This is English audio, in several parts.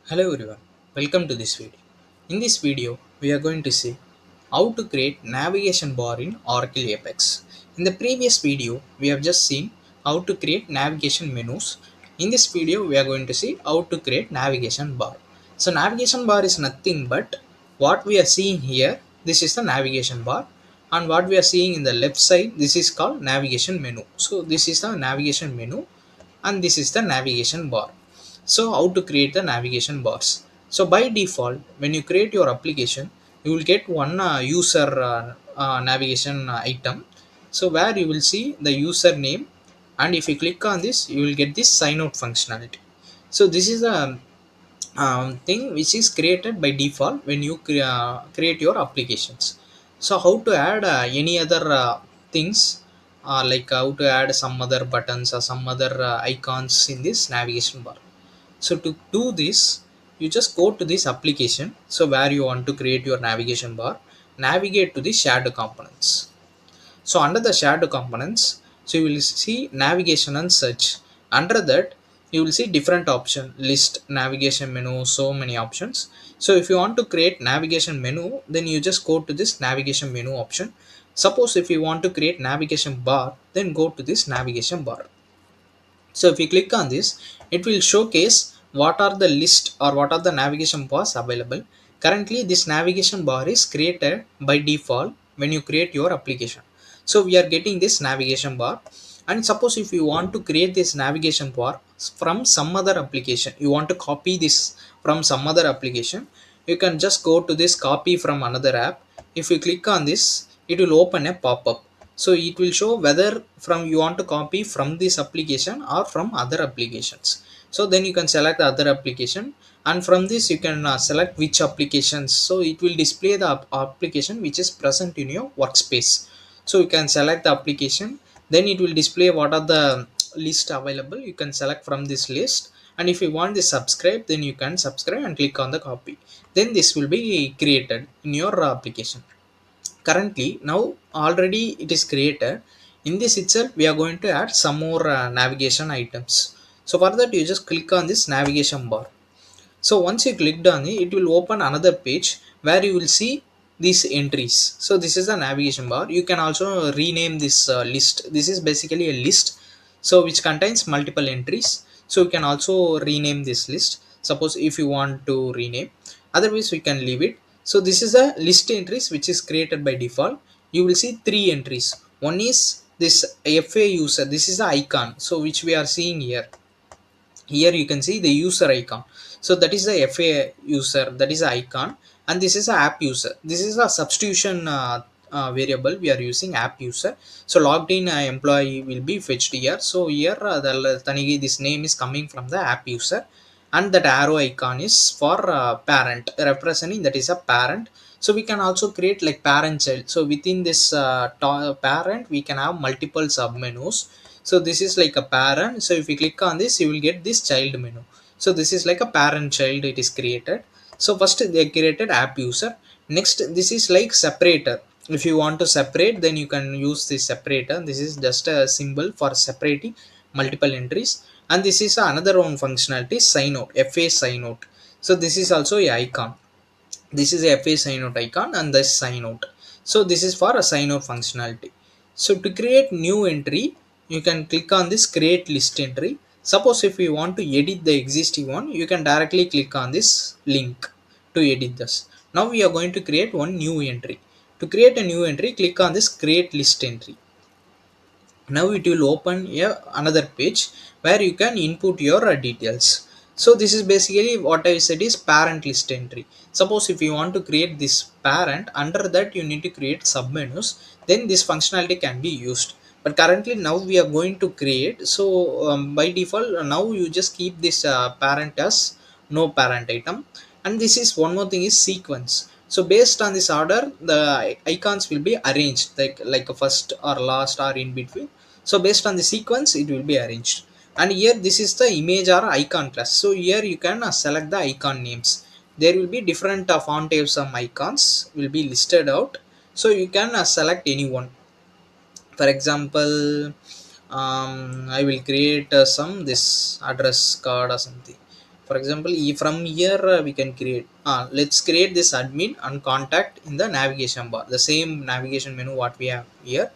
Hello everyone, welcome to this video. In this video, we are going to see how to create navigation bar in Oracle Apex. In the previous video, we have just seen how to create navigation menus. In this video, we are going to see how to create navigation bar. So navigation bar is nothing but what we are seeing here. This is the navigation bar, and what we are seeing in the left side, this is called navigation menu. So this is the navigation menu and this is the navigation bar. So how to create the navigation bars? So by default, when you create your application, you will get one user navigation item. So where you will see the username, and if you click on this, you will get this sign out functionality. So this is a thing which is created by default when you create your applications. So how to add any other things, like how to add some other buttons or some other icons in this navigation bar? So to do this, you just go to this application, so where you want to create your navigation bar, navigate to the shared components. So under the shared components, so you will see navigation and search. Under that, you will see different option, list, navigation menu, so many options. So if you want to create navigation menu, then you just go to this navigation menu option. Suppose if you want to create navigation bar, then go to this navigation bar. So if you click on this, it will showcase what are the list or what are the navigation bars available. Currently, this navigation bar is created by default when you create your application. So we are getting this navigation bar. And suppose if you want to create this navigation bar from some other application, you want to copy this from some other application, you can just go to this copy from another app. If you click on this, it will open a pop-up. So it will show whether from you want to copy from this application or from other applications. So then you can select the other application, and from this you can select which applications. So it will display the application which is present in your workspace. So you can select the application, then it will display what are the list available. You can select from this list, and if you want the subscribe, then you can subscribe and click on the copy. Then this will be created in your application. Currently now already it is created. In this itself, we are going to add some more navigation items. So for that, you just click on this navigation bar. So once you clicked on it, it will open another page where you will see these entries. So this is the navigation bar. You can also rename this list. This is basically a list, so which contains multiple entries. So you can also rename this list, suppose if you want to rename. Otherwise we can leave it. So this is a list entries which is created by default. You will see three entries. One is this fa user. This is the icon, so which we are seeing here. Here you can see the user icon. So that is the fa user, that is the icon. And this is a app user. This is a substitution variable we are using, app user. So logged in employee will be fetched here. So here this name is coming from the app user, and that arrow icon is for parent, representing that is a parent. So we can also create like parent child. So within this parent, we can have multiple sub menus. So this is like a parent. So if you click on this, you will get this child menu. So this is like a parent child, it is created. So first they created app user. Next, this is like separator. If you want to separate, then you can use this separator. This is just a symbol for separating multiple entries. And this is another one functionality, sign out, fa sign out. So this is also a icon. This is a fa sign out icon, and this sign out. So this is for a sign out functionality. So to create new entry, you can click on this create list entry. Suppose if you want to edit the existing one, you can directly click on this link to edit this. Now we are going to create one new entry. To create a new entry, click on this create list entry. Now it will open another page where you can input your details. So this is basically what I said is parent list entry. Suppose if you want to create this parent, under that you need to create submenus, then this functionality can be used. But currently now we are going to create. So by default, now you just keep this parent as no parent item. And this is one more thing is sequence. So based on this order, the icons will be arranged like a first or last or in between. So based on the sequence, it will be arranged. And here this is the image or icon class. So here you can select the icon names. There will be different font types of icons will be listed out. So you can select any one. For example, I will create some this address card or something. For example, from here we can create, let's create this admin and contact in the navigation bar, the same navigation menu what we have here,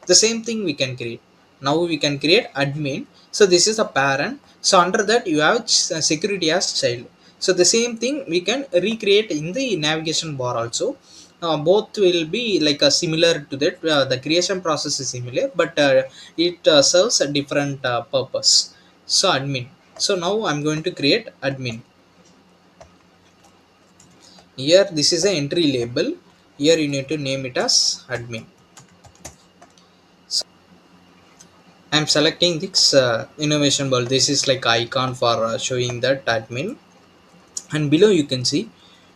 the same thing we can create. Now we can create admin. So this is a parent, so under that you have security as child. So the same thing we can recreate in the navigation bar also. Both will be like a similar to that, the creation process is similar, but it serves a different purpose. So admin. So now I'm going to create admin. Here this is a entry label. Here you need to name it as admin. So I'm selecting this innovation ball. This is like icon for showing that admin. And below you can see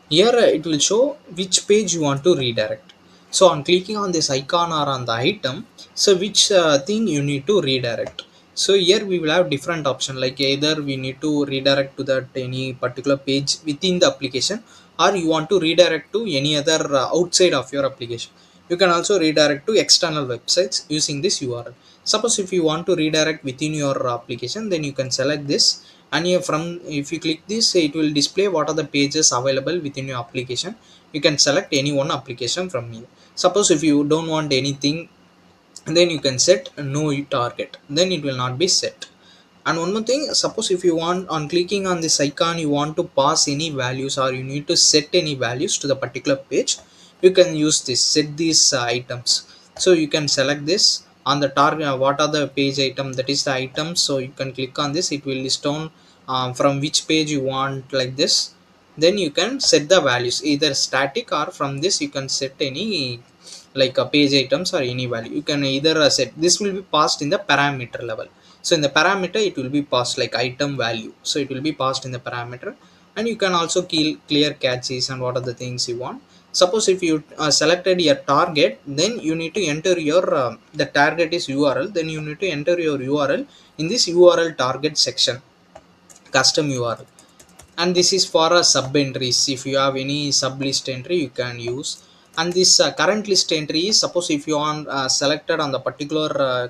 here, it will show which page you want to redirect. So on clicking on this icon or on the item, so which thing you need to redirect. So here we will have different option, like either we need to redirect to that any particular page within the application, or you want to redirect to any other outside of your application. You can also redirect to external websites using this URL. Suppose if you want to redirect within your application, then you can select this, and here from, if you click this, it will display what are the pages available within your application. You can select any one application from here. Suppose if you don't want anything, then you can set no target, then it will not be set. And one more thing, suppose if you want, on clicking on this icon, you want to pass any values or you need to set any values to the particular page, you can use this, set these items. So you can select this on the target, what are the page item, that is the items. So you can click on this, it will list down from which page you want, like this. Then you can set the values either static, or from this you can set any like a page items or any value. You can either set, this will be passed in the parameter level. So in the parameter it will be passed like item value, so it will be passed in the parameter. And you can also clear caches and what are the things you want. Suppose if you selected your target, then you need to enter your the target is URL, then you need to enter your URL in this URL target section, custom URL. And this is for a sub entries, if you have any sub list entry you can use. And this current list entry is, suppose if you want selected on the particular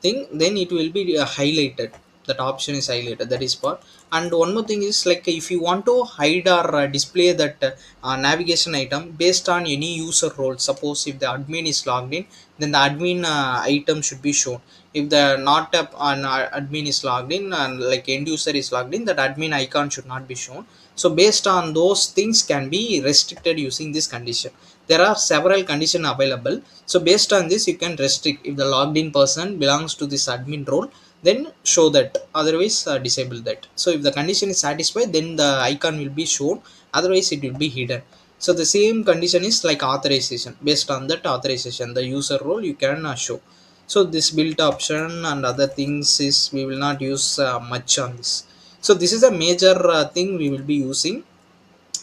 thing, then it will be highlighted, that option is highlighted, that is for. And one more thing is, like if you want to hide or display that navigation item based on any user role, suppose if the admin is logged in, then the admin item should be shown. If the not an admin is logged in and like end user is logged in, that admin icon should not be shown. So based on those things can be restricted using this condition. There are several conditions available. So based on this you can restrict, if the logged in person belongs to this admin role, then show that, otherwise disable that. So if the condition is satisfied, then the icon will be shown, otherwise it will be hidden. So the same condition is like authorization, based on that authorization the user role you can show. So this build option and other things is, we will not use much on this. So this is a major thing we will be using.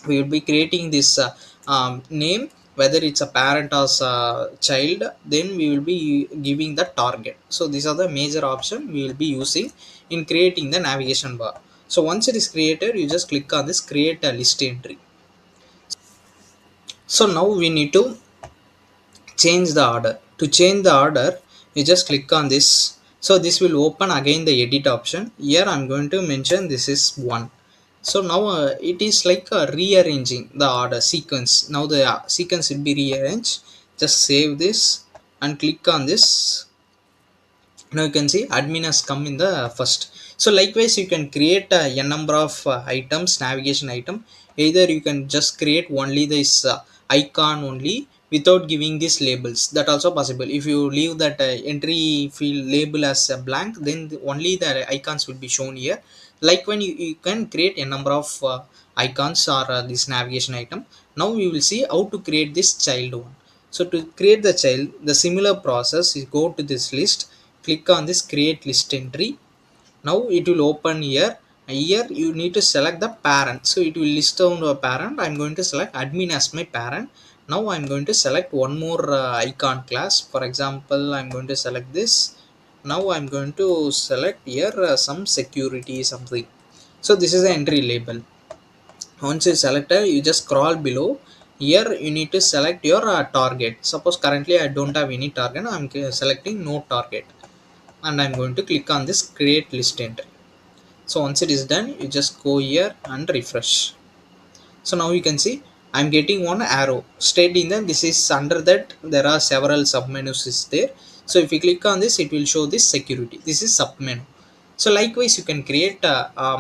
We will be creating this name, whether it's a parent or child, then we will be giving the target. So these are the major option we will be using in creating the navigation bar. So once it is created, you just click on this create a list entry. So now we need to change the order. To change the order, you just click on this. So this will open again the edit option. Here I'm going to mention this is 1. So now it is like rearranging the order sequence. Now the sequence will be rearranged. Just save this and click on this. Now you can see admin has come in the first. So likewise you can create a number of items, navigation item. Either you can just create only this icon only without giving these labels, that also possible. If you leave that entry field label as a blank, then only the icons will be shown here. Like when you can create a number of icons or this navigation item. Now we will see how to create this child one. So to create the child, the similar process is go to this list, click on this create list entry. Now it will open here. Here you need to select the parent, so it will list down a parent. I'm going to select admin as my parent. Now I'm going to select one more icon class. For example, I'm going to select this. Now I'm going to select here some security something. So this is the entry label. Once you select it, you just scroll below. Here you need to select your target. Suppose currently I don't have any target, I'm selecting no target, and I'm going to click on this create list entry. So once it is done, you just go here and refresh. So now you can see I'm getting one arrow stating that this is under that there are several submenus is there. So if you click on this, it will show this security. This is submenu. So likewise you can create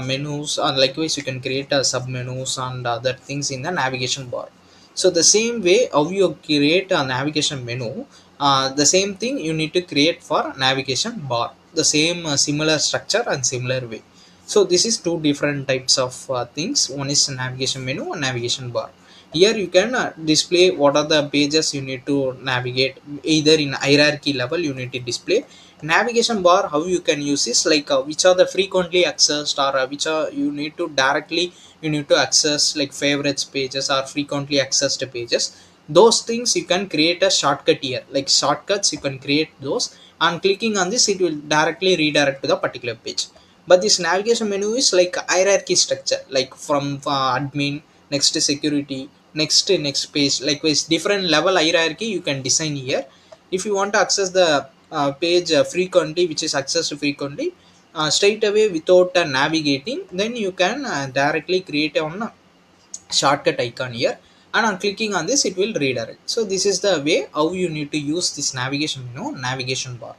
menus, or likewise you can create submenus and other things in the navigation bar. So the same way how you create a navigation menu, the same thing you need to create for navigation bar. The same similar structure and similar way. So this is two different types of things. One is navigation menu and navigation bar. Here you can display what are the pages you need to navigate, either in hierarchy level you need to display. Navigation bar, how you can use is like which are the frequently accessed, or which are you need to directly you need to access, like favorites pages or frequently accessed pages. Those things you can create a shortcut here, like shortcuts you can create those, and clicking on this it will directly redirect to the particular page. But this navigation menu is like hierarchy structure, like from admin, next to security, next to next page, likewise different level hierarchy you can design here. If you want to access the page frequently, which is accessed frequently, straight away without navigating, then you can directly create on shortcut icon here, and on clicking on this it will redirect. So this is the way how you need to use this navigation menu, navigation bar.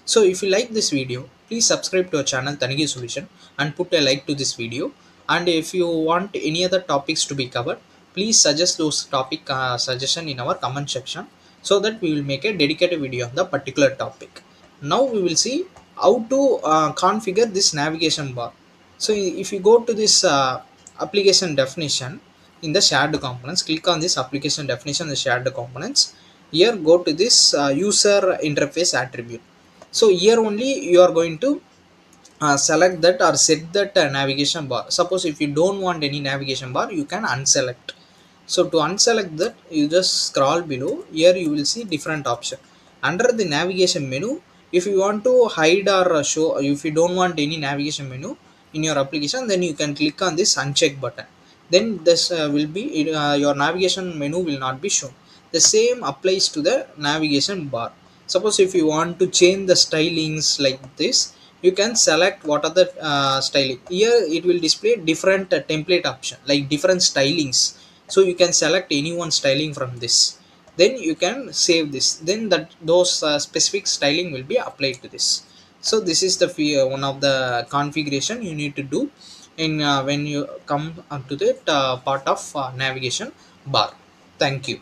So if you like this video, please subscribe to our channel Tanigi Solution and put a like to this video. And if you want any other topics to be covered, please suggest those topic suggestion in our comment section, so that we will make a dedicated video on the particular topic. Now we will see how to configure this navigation bar. So if you go to this application definition in the shared components, click on this application definition, the shared components. Here go to this user interface attribute. So here only you are going to select that or set that navigation bar. Suppose if you don't want any navigation bar, you can unselect. So to unselect that, you just scroll below. Here you will see different option under the navigation menu. If you want to hide or show, if you don't want any navigation menu in your application, then you can click on this uncheck button. Then this will be your navigation menu will not be shown. The same applies to the navigation bar. Suppose if you want to change the stylings like this, you can select what are the styling. Here it will display different template option, like different stylings. So you can select any one styling from this, then you can save this, then that those specific styling will be applied to this. So this is the one of the configuration you need to do in when you come to the part of navigation bar. Thank you.